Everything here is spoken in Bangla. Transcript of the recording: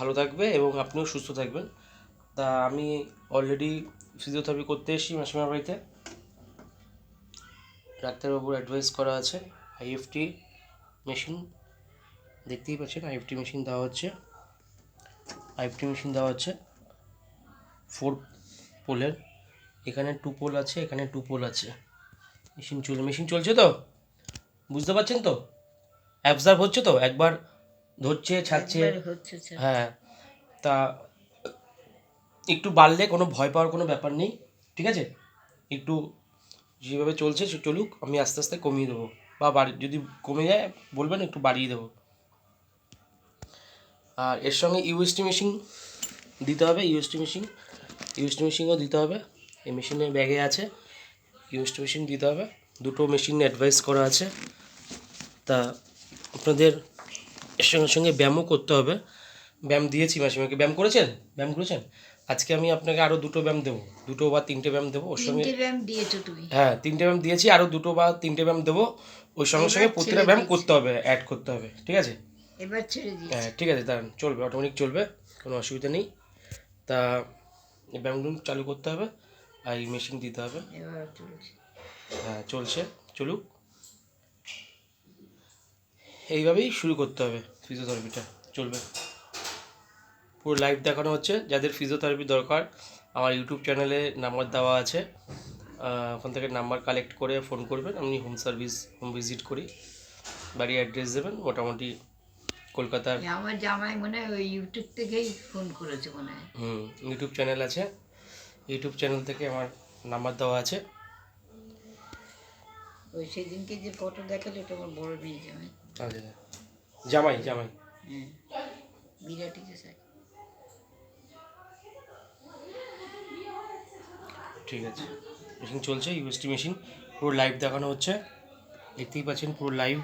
ভালো থাকবে এবং আপনিও সুস্থ থাকবেন। তা আমি অলরেডি ফিজিওথেরাপি করতে এসেছি মাসিমার বাড়িতে। ডাক্তারবাবুর অ্যাডভাইস করা আছে। আইএফটি মেশিন দেখতেই পাচ্ছেন, আইএফটি মেশিন দেওয়া হচ্ছে। 4 পোলের, এখানে 2 পোল আছে, এখানে 2 পোল আছে। মেশিন চলছে তো, বুঝতে পারছেন তো? অ্যাবজার্ভ হচ্ছে তো, একবার ধরছে ছাড়ছে। হ্যাঁ, তা একটু বাড়লে কোনো ভয় পাওয়ার কোনো ব্যাপার নেই, ঠিক আছে? একটু যেভাবে চলছে সে চলুক, আমি আস্তে আস্তে কমিয়ে দেবো, বা যদি কমে যায় বলবেন, একটু বাড়িয়ে দেবো। আর এর সঙ্গে ইউএসটি মেশিন দিতে হবে, ইউএসটি মেশিনও দিতে হবে। এই মেশিনের ব্যাগে আছে, ইউএসটি মেশিন দিতে হবে। দুটো মেশিন অ্যাডভাইস করা আছে। তা আপনাদের এর সঙ্গে সঙ্গে ব্যায়ামও করতে হবে। ব্যায়াম দিয়েছি মাসিমাকে। ব্যায়াম করেছেন? আজকে আমি আপনাকে আরও 2টো ব্যায়াম দেবো, 2টো বা 3টে ব্যায়াম দেবো ওর সঙ্গে। 3টে ব্যায়াম দিয়েছো তুমি? হ্যাঁ, 3টে ব্যায়াম দিয়েছি, আরও 2টো বা 3টে ব্যায়াম দেবো। ওই সঙ্গে সঙ্গে প্রতিটা ব্যায়াম করতে হবে, অ্যাড করতে হবে, ঠিক আছে? এবার ছেড়ে দিয়েছি। হ্যাঁ ঠিক আছে, দাঁড়ান, চলবে, অটোমেটিক চলবে, কোনো অসুবিধা নেই। তা এই ব্যায়ামগুলো চালু করতে হবে আর এই মেশিন দিতে হবে। এবার চলছে। হ্যাঁ চলছে, চলুক। এইভাবেই শুরু করতে হবে ফিজিওথেরাপিটা, চলবে। পুরো লাইভ দেখানো হচ্ছে। যাদের ফিজিওথেরাপি দরকার, আমার ইউটিউব চ্যানেলে নাম্বার দেওয়া আছে, ওখান থেকে নাম্বার কালেক্ট করে ফোন করবেন। আমি হোম ভিজিট করি, বাড়ি অ্যাড্রেস দেবেন। মোটামুটি কলকাতার আমার জামাই মনে হয় ওই ইউটিউব থেকেই ফোন করেছে মনে হয়। ইউটিউব চ্যানেল আছে, ইউটিউব চ্যানেল থেকে আমার নাম্বার দেওয়া আছে। ওই সেদিনকে যে ফটো দেখালে ওটা আমার বড় মেয়ে জামাই। আচ্ছা, জামাই। হ্যাঁ, বিরাটি যে স্যার। ঠিক আছে, মেশিন চলছে, ইউএসটি মেশিন পুরো লাইভ দেখানো হচ্ছে, দেখতেই পাচ্ছেন পুরো লাইভ।